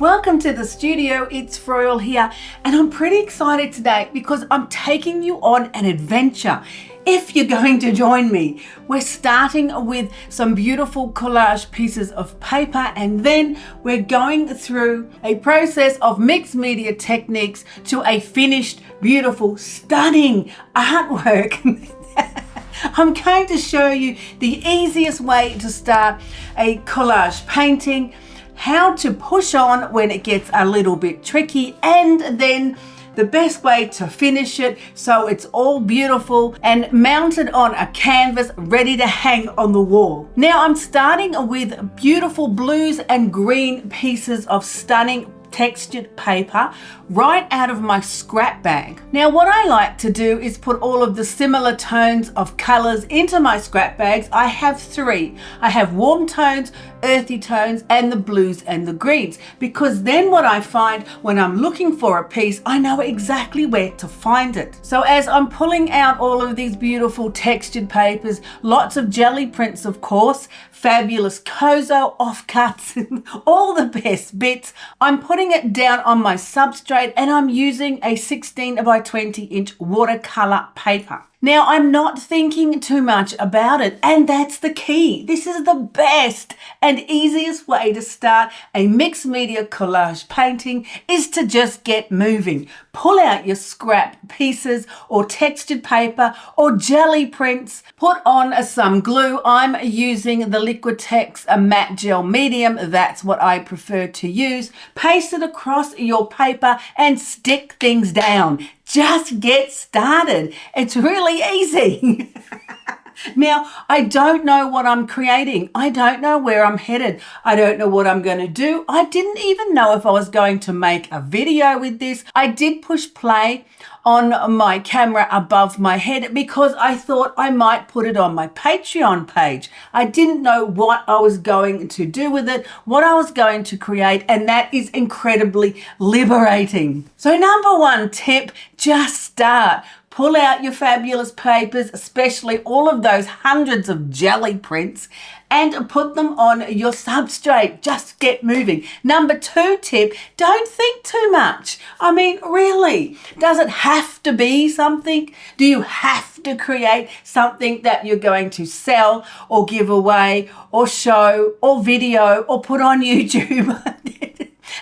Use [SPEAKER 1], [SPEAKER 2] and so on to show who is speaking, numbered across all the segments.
[SPEAKER 1] Welcome to the studio, it's Froyle here, and I'm pretty excited today because I'm taking you on an adventure. If you're going to join me, we're starting with some beautiful collage pieces of paper, and then we're going through a process of mixed media techniques to a finished, beautiful, stunning artwork. I'm going to show you the easiest way to start a collage painting, how to push on when it gets a little bit tricky, and then the best way to finish it so it's all beautiful and mounted on a canvas ready to hang on the wall. Now I'm starting with beautiful blues and green pieces of stunning textured paper right out of my scrap bag. Now what I like to do is put all of the similar tones of colors into my scrap bags. I have three. I have warm tones, earthy tones, and the blues and the greens, because then what I find when I'm looking for a piece, I know exactly where to find it. So as I'm pulling out all of these beautiful textured papers, lots of Gelli prints of course, fabulous Kozo offcuts, all the best bits, I'm putting it down on my substrate, and I'm using a 16 by 20 inch watercolor paper. Now I'm not thinking too much about it, and that's the key. This is the best and easiest way to start a mixed media collage painting is to just get moving. Pull out your scrap pieces or textured paper or Gelli prints, put on some glue. I'm using the Liquitex matte gel medium, that's what I prefer to use. Paste it across your paper and stick things down. Just get started. It's really easy. Now, I don't know what I'm creating. I don't know where I'm headed. I don't know what I'm going to do. I didn't even know if I was going to make a video with this. I did push play on my camera above my head because I thought I might put it on my Patreon page. I didn't know what I was going to do with it, what I was going to create, and that is incredibly liberating. So number one tip, just start. Pull out your fabulous papers, especially all of those hundreds of Gelli prints, and put them on your substrate. Just get moving. Number two tip, don't think too much. I mean, really, does it have to be something? Do you have to create something that you're going to sell or give away or show or video or put on YouTube?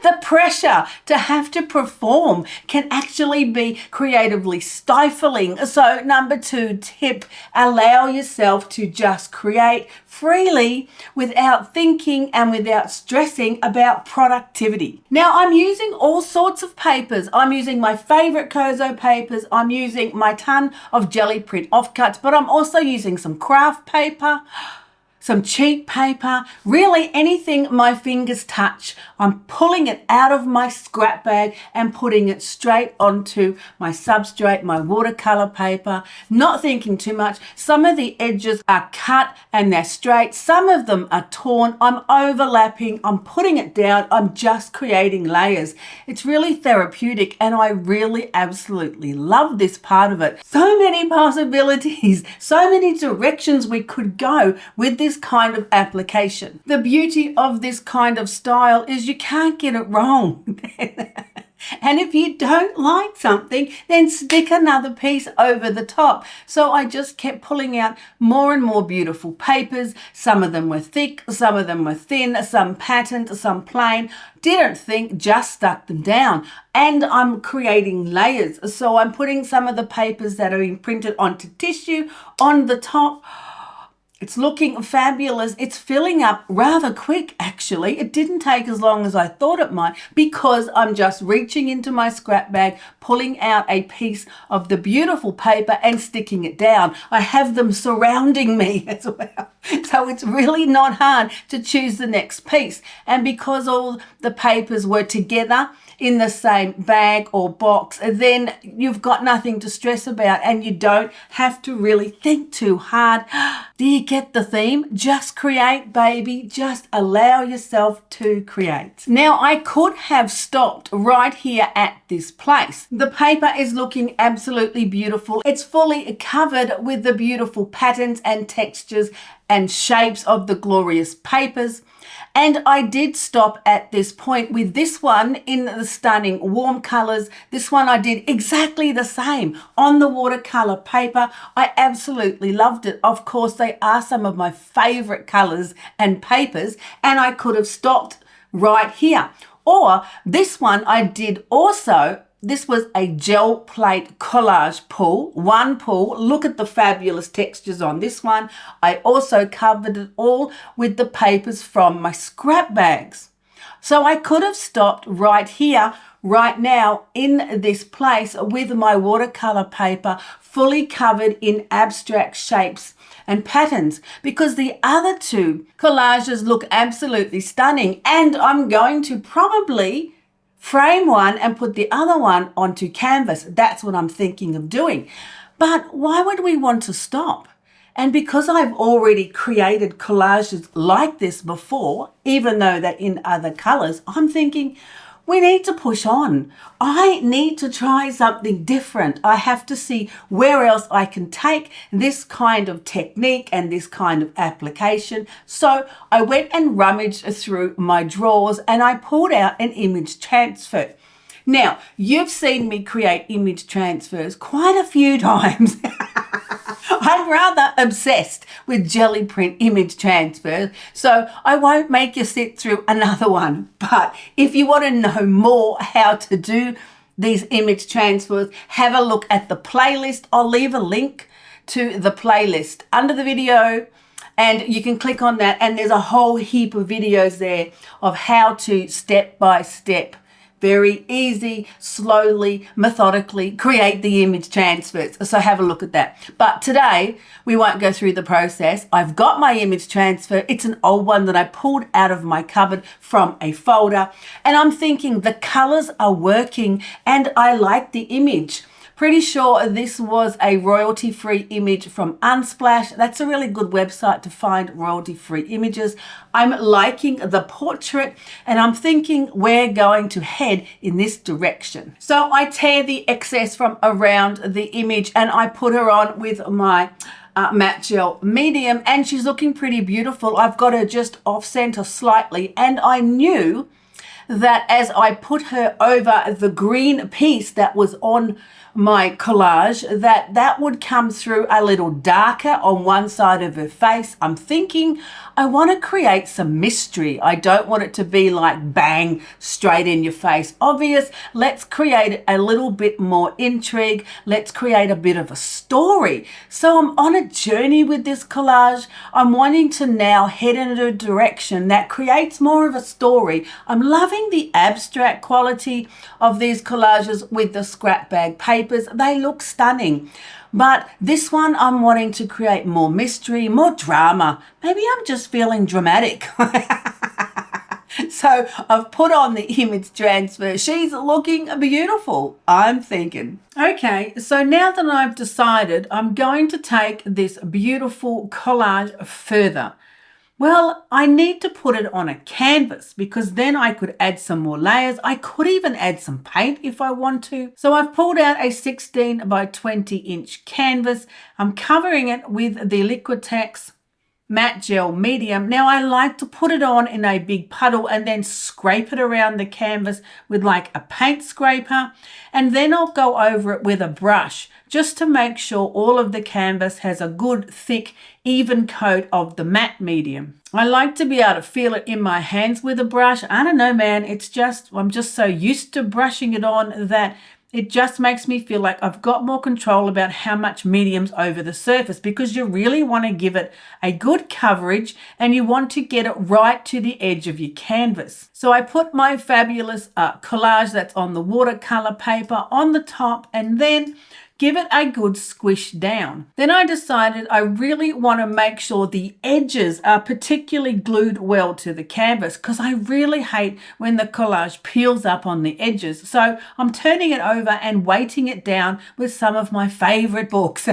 [SPEAKER 1] The pressure to have to perform can actually be creatively stifling. So number two tip, allow yourself to just create freely without thinking and without stressing about productivity. Now I'm using all sorts of papers. I'm using my favorite Kozo papers. I'm using my ton of Gelli print offcuts, but I'm also using some craft paper, some cheap paper, really anything my fingers touch. I'm pulling it out of my scrap bag and putting it straight onto my substrate, my watercolor paper, not thinking too much. Some of the edges are cut and they're straight. Some of them are torn. I'm overlapping. I'm putting it down. I'm just creating layers. It's really therapeutic, and I really absolutely love this part of it. So many possibilities, so many directions we could go with this kind of application. The beauty of this kind of style is you can't get it wrong. And if you don't like something, then stick another piece over the top. So I just kept pulling out more and more beautiful papers. Some of them were thick, some of them were thin, some patterned, some plain. Didn't think, just stuck them down. And I'm creating layers. So I'm putting some of the papers that are imprinted onto tissue on the top. It's looking fabulous. It's filling up rather quick, actually. It didn't take as long as I thought it might because I'm just reaching into my scrap bag, pulling out a piece of the beautiful paper and sticking it down. I have them surrounding me as well. So it's really not hard to choose the next piece. And because all the papers were together in the same bag or box, then you've got nothing to stress about and you don't have to really think too hard. Do you get the theme? Just create, baby. Just allow yourself to create. Now, I could have stopped right here at this place. The paper is looking absolutely beautiful. It's fully covered with the beautiful patterns and textures and shapes of the glorious papers. And I did stop at this point with this one in the stunning warm colors. This one I did exactly the same on the watercolor paper. I absolutely loved it. Of course, they are some of my favorite colors and papers, and I could have stopped right here. Or this one I did also. This was a gel plate collage pull, one pull. Look at the fabulous textures on this one. I also covered it all with the papers from my scrap bags. So I could have stopped right here, right now in this place with my watercolor paper fully covered in abstract shapes and patterns, because the other two collages look absolutely stunning, and I'm going to probably frame one and put the other one onto canvas. That's what I'm thinking of doing. But why would we want to stop? And because I've already created collages like this before, even though they're in other colors, I'm thinking we need to push on. I need to try something different. I have to see where else I can take this kind of technique and this kind of application. So I went and rummaged through my drawers and I pulled out an image transfer. Now, you've seen me create image transfers quite a few times. I'm rather obsessed with Gelli print image transfers, so I won't make you sit through another one. But if you want to know more how to do these image transfers, have a look at the playlist. I'll leave a link to the playlist under the video, and you can click on that, and there's a whole heap of videos there of how to step by step, very easy, slowly, methodically create the image transfers. So have a look at that. But today we won't go through the process. I've got my image transfer. It's an old one that I pulled out of my cupboard from a folder. And I'm thinking the colors are working and I like the image. Pretty sure this was a royalty-free image from Unsplash. That's a really good website to find royalty-free images. I'm liking the portrait and I'm thinking we're going to head in this direction. So I tear the excess from around the image and I put her on with my matte gel medium, and she's looking pretty beautiful. I've got her just off center slightly, and I knew that as I put her over the green piece that was on my collage, that would come through a little darker on one side of her face. I'm thinking I want to create some mystery. I don't want it to be like bang, straight in your face, obvious. Let's create a little bit more intrigue. Let's create a bit of a story. So I'm on a journey with this collage. I'm wanting to now head in a direction that creates more of a story. I'm loving the abstract quality of these collages with the scrap bag papers. They look stunning. But this one, I'm wanting to create more mystery, more drama. Maybe I'm just feeling dramatic. So I've put on the image transfer. She's looking beautiful, I'm thinking. Okay, so now that I've decided I'm going to take this beautiful collage further, well, I need to put it on a canvas because then I could add some more layers. I could even add some paint if I want to. So I've pulled out a 16 by 20 inch canvas. I'm covering it with the Liquitex matte gel medium. Now I like to put it on in a big puddle and then scrape it around the canvas with like a paint scraper, and then I'll go over it with a brush just to make sure all of the canvas has a good thick even coat of the matte medium. I like to be able to feel it in my hands with a brush. I don't know, man, I'm just so used to brushing it on that it just makes me feel like I've got more control about how much medium's over the surface, because you really want to give it a good coverage and you want to get it right to the edge of your canvas. So I put my fabulous collage that's on the watercolor paper on the top and then give it a good squish down. Then I decided I really want to make sure the edges are particularly glued well to the canvas, because I really hate when the collage peels up on the edges. So I'm turning it over and weighting it down with some of my favorite books.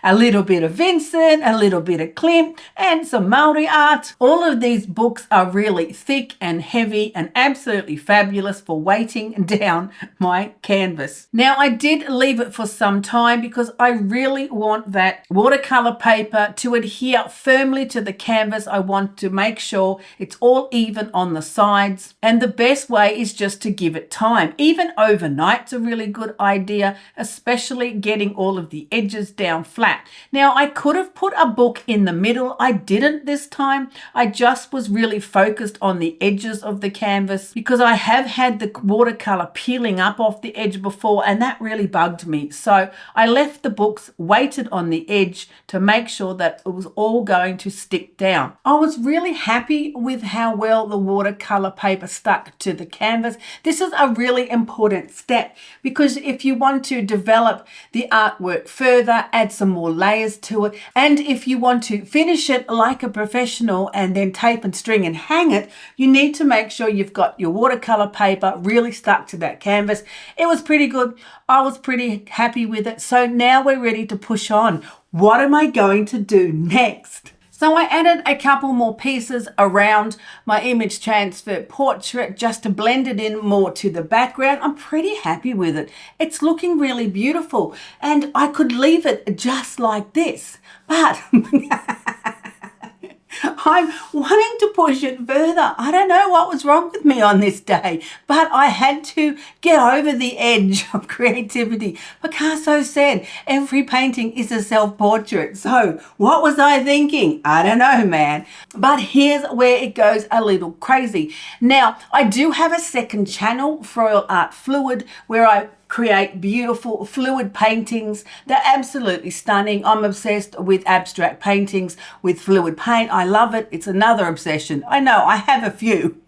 [SPEAKER 1] A little bit of Vincent, a little bit of Klimt, and some Maori art. All of these books are really thick and heavy and absolutely fabulous for weighting down my canvas. Now, I did leave it for some time because I really want that watercolor paper to adhere firmly to the canvas. I want to make sure it's all even on the sides, and the best way is just to give it time. Even overnight's a really good idea, especially getting all of the edges down flat. Now, I could have put a book in the middle. I didn't this time. I just was really focused on the edges of the canvas because I have had the watercolor peeling up off the edge before, and that really bugged me. So I left the books weighted on the edge to make sure that it was all going to stick down. I was really happy with how well the watercolor paper stuck to the canvas. This is a really important step because if you want to develop the artwork further, add some more layers to it, and if you want to finish it like a professional and then tape and string and hang it, you need to make sure you've got your watercolor paper really stuck to that canvas. It was pretty good. I was pretty happy with it. So now we're ready to push on. What am I going to do next? So I added a couple more pieces around my image transfer portrait just to blend it in more to the background. I'm pretty happy with it. It's looking really beautiful, and I could leave it just like this, but I'm wanting to push it further. I don't know what was wrong with me on this day, but I had to get over the edge of creativity. Picasso said every painting is a self-portrait. So what was I thinking? I don't know, man. But here's where it goes a little crazy. Now, I do have a second channel, Froyle Art Fluid, where I create beautiful fluid paintings. They're absolutely stunning. I'm obsessed with abstract paintings with fluid paint. I love it. It's another obsession. I know, I have a few.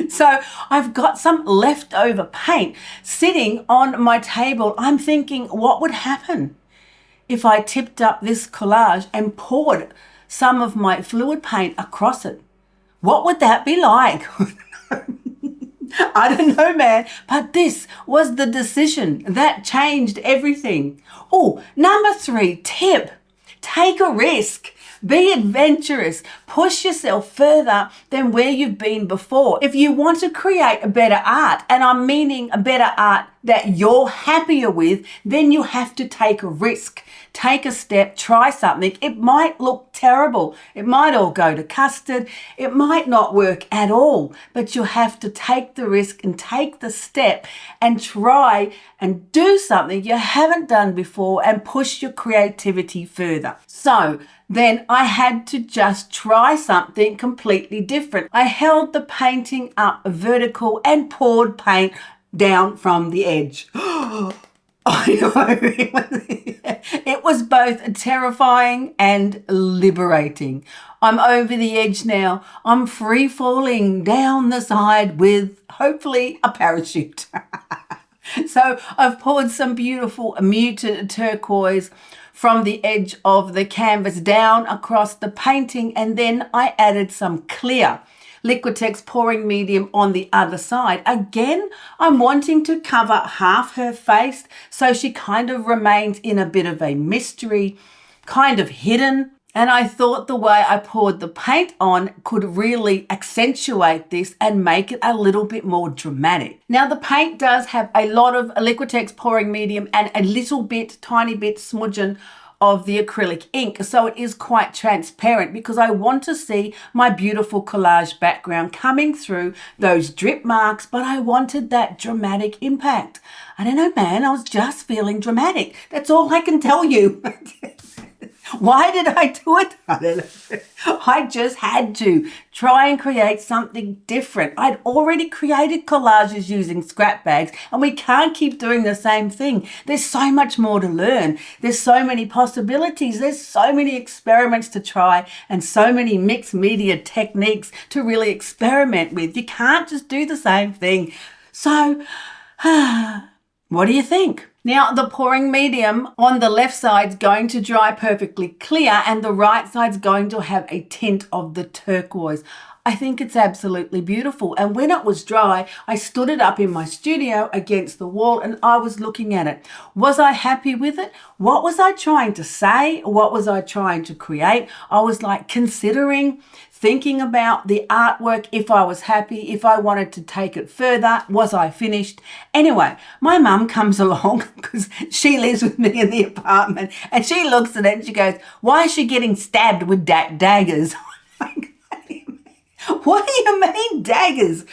[SPEAKER 1] So I've got some leftover paint sitting on my table. I'm thinking, what would happen if I tipped up this collage and poured some of my fluid paint across it? What would that be like? I don't know, man, but this was the decision that changed everything. Oh, number 3 tip, take a risk. Be adventurous. Push yourself further than where you've been before. If you want to create a better art, and I'm meaning a better art that you're happier with, then you have to take a risk. Take a step, try something. It might look terrible. It might all go to custard. It might not work at all, but you have to take the risk and take the step and try and do something you haven't done before and push your creativity further. So then I had to just try something completely different. I held the painting up vertical and poured paint down from the edge. I know, it was both terrifying and liberating. I'm over the edge now. I'm free falling down the side with hopefully a parachute. So I've poured some beautiful muted turquoise from the edge of the canvas down across the painting, and then I added some clear Liquitex pouring medium on the other side. Again, I'm wanting to cover half her face so she kind of remains in a bit of a mystery, kind of hidden. And I thought the way I poured the paint on could really accentuate this and make it a little bit more dramatic. Now, the paint does have a lot of Liquitex pouring medium and a little bit, tiny bit smudging of the acrylic ink, so it is quite transparent because I want to see my beautiful collage background coming through those drip marks, but I wanted that dramatic impact. I don't know, man, I was just feeling dramatic. That's all I can tell you. Why did I do it? I don't know. I just had to try and create something different. I'd already created collages using scrap bags, and we can't keep doing the same thing. There's so much more to learn. There's so many possibilities. There's so many experiments to try and so many mixed media techniques to really experiment with. You can't just do the same thing. So, what do you think? Now, the pouring medium on the left side's going to dry perfectly clear and the right side's going to have a tint of the turquoise. I think it's absolutely beautiful. And when it was dry, I stood it up in my studio against the wall and I was looking at it. Was I happy with it? What was I trying to say? What was I trying to create? I was like considering, thinking about the artwork, if I was happy, if I wanted to take it further, was I finished? Anyway, my mum comes along because she lives with me in the apartment and she looks at it and she goes, why is she getting stabbed with daggers? What do you mean daggers?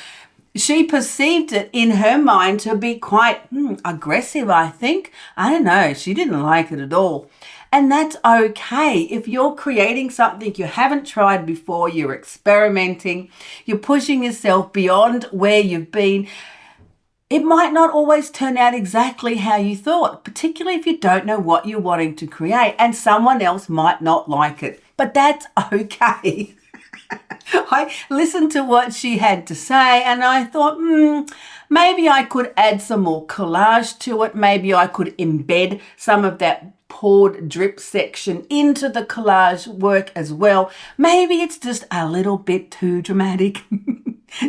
[SPEAKER 1] She perceived it in her mind to be quite aggressive, I think. I don't know. She didn't like it at all. And that's okay. If you're creating something you haven't tried before, you're experimenting, you're pushing yourself beyond where you've been, it might not always turn out exactly how you thought, particularly if you don't know what you're wanting to create and someone else might not like it. But that's okay. I listened to what she had to say and I thought, maybe I could add some more collage to it. Maybe I could embed some of that poured drip section into the collage work as well. Maybe it's just a little bit too dramatic.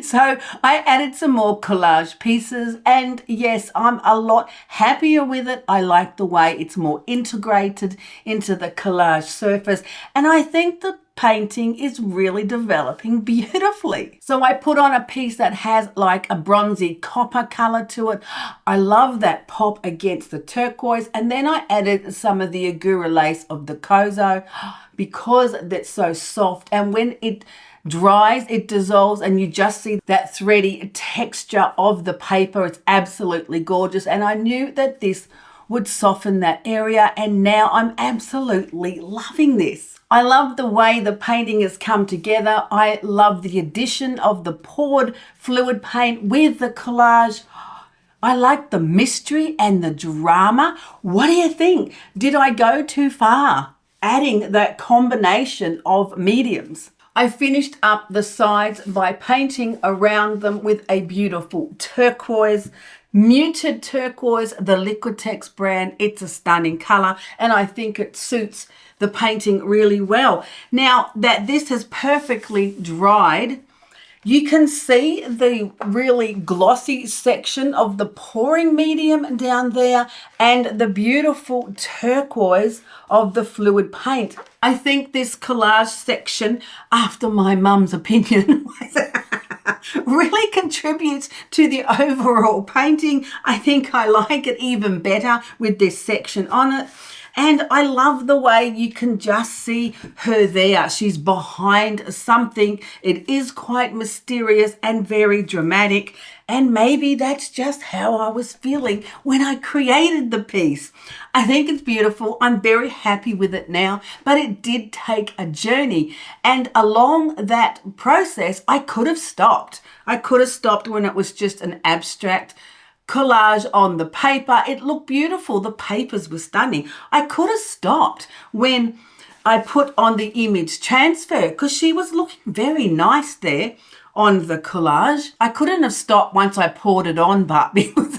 [SPEAKER 1] So I added some more collage pieces and yes, I'm a lot happier with it. I like the way it's more integrated into the collage surface and I think the painting is really developing beautifully. So I put on a piece that has like a bronzy copper color to it. I love that pop against the turquoise and then I added some of the agura lace of the Kozo because that's so soft and when it dries, it dissolves and you just see that thready texture of the paper. It's absolutely gorgeous and I knew that this would soften that area and now I'm absolutely loving this. I love the way the painting has come together. I love the addition of the poured fluid paint with the collage. I like the mystery and the drama. What do you think? Did I go too far adding that combination of mediums? I finished up the sides by painting around them with a beautiful turquoise, muted turquoise, the Liquitex brand. It's a stunning color and I think it suits the painting really well. Now that this has perfectly dried, you can see the really glossy section of the pouring medium down there and the beautiful turquoise of the fluid paint. I think this collage section, after my mum's opinion, really contributes to the overall painting. I think I like it even better with this section on it. And I love the way you can just see her there. She's behind something. It is quite mysterious and very dramatic. And maybe that's just how I was feeling when I created the piece. I think it's beautiful. I'm very happy with it now, but it did take a journey. And along that process, I could have stopped. I could have stopped when it was just an abstract collage on the paper. It looked beautiful. The papers were stunning. I could have stopped when I put on the image transfer because she was looking very nice there on the collage. I couldn't have stopped once I poured it on, but because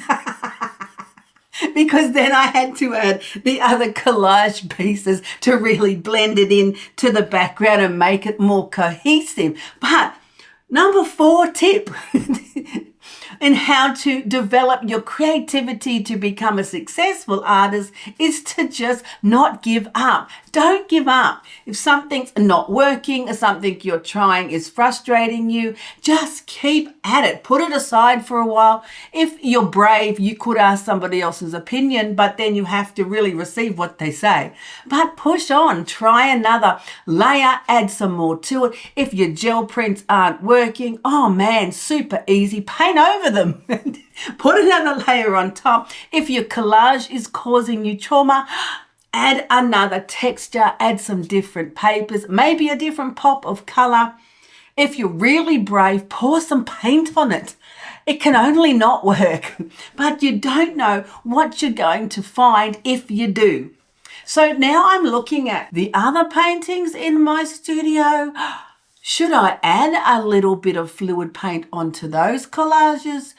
[SPEAKER 1] then I had to add the other collage pieces to really blend it in to the background and make it more cohesive. But number 4 tip in how to develop your creativity to become a successful artist is to just not give up. Don't give up. If something's not working or something you're trying is frustrating you, just keep at it. Put it aside for a while. If you're brave, you could ask somebody else's opinion, but then you have to really receive what they say. But push on. Try another layer. Add some more to it. If your gel prints aren't working, oh man, super easy. Paint over them. Put another layer on top. If your collage is causing you trauma, add another texture, add some different papers, maybe a different pop of color. If you're really brave, pour some paint on it. It can only not work, but you don't know what you're going to find if you do. So now I'm looking at the other paintings in my studio. Should I add a little bit of fluid paint onto those collages?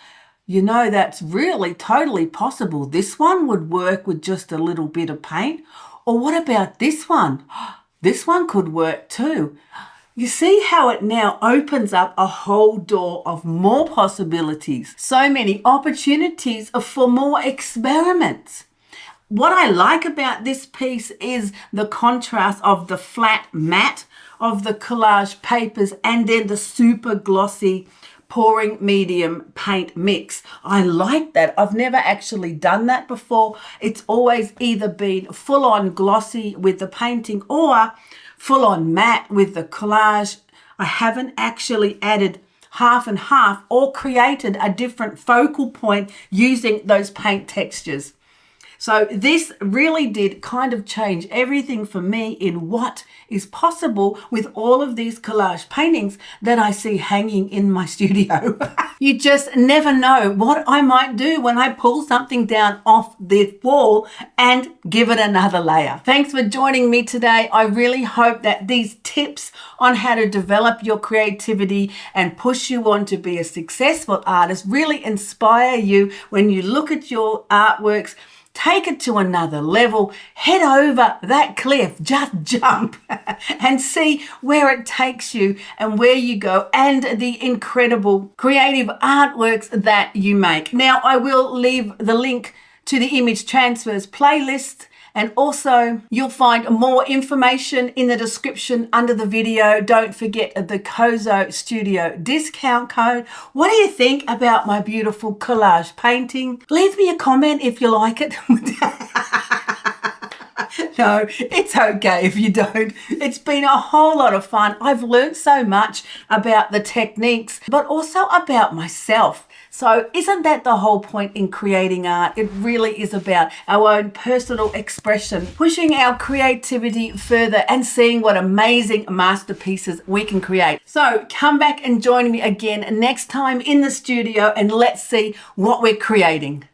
[SPEAKER 1] You know, that's really totally possible. This one would work with just a little bit of paint. Or what about this one? This one could work too. You see how it now opens up a whole door of more possibilities. So many opportunities for more experiments. What I like about this piece is the contrast of the flat matte of the collage papers and then the super glossy pouring medium paint mix. I like that. I've never actually done that before. It's always either been full on glossy with the painting or full on matte with the collage. I haven't actually added half and half or created a different focal point using those paint textures. So this really did kind of change everything for me in what is possible with all of these collage paintings that I see hanging in my studio. You just never know what I might do when I pull something down off the wall and give it another layer. Thanks for joining me today. I really hope that these tips on how to develop your creativity and push you on to be a successful artist really inspire you when you look at your artworks. Take it to another level, head over that cliff, just jump and see where it takes you and where you go and the incredible creative artworks that you make. Now, I will leave the link to the image transfers playlist, and also you'll find more information in the description under the video. Don't forget the Kozo Studio discount code. What do you think about my beautiful collage painting? Leave me a comment if you like it. No, it's okay if you don't. It's been a whole lot of fun. I've learned so much about the techniques, but also about myself. So isn't that the whole point in creating art? It really is about our own personal expression, pushing our creativity further and seeing what amazing masterpieces we can create. So come back and join me again next time in the studio and let's see what we're creating.